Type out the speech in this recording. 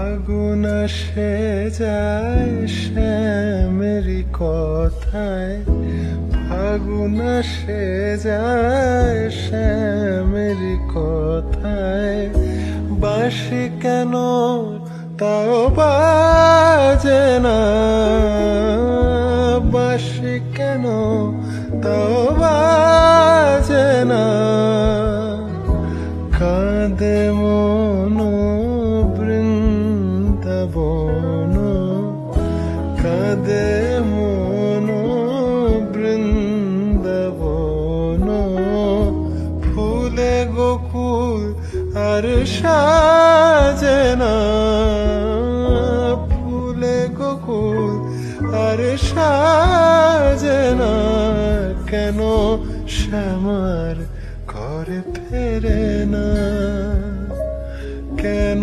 ফাগুন আসে যায় শ্যামেরি কথায়, ফাগুন আসে যায় শ্যামেরি কথায়। বাঁশি কেন তাও বাজে না, বাঁশি কেন তাও বাজে না। কাঁদে মন বৃন্দাবন, কাঁদে মন বৃন্দাবন। ফুলে গোকুল আর সাজে না, ফুলে গোকুল আর সাজে না। কেন শ্যামার ঘরে ফেরে না, কেন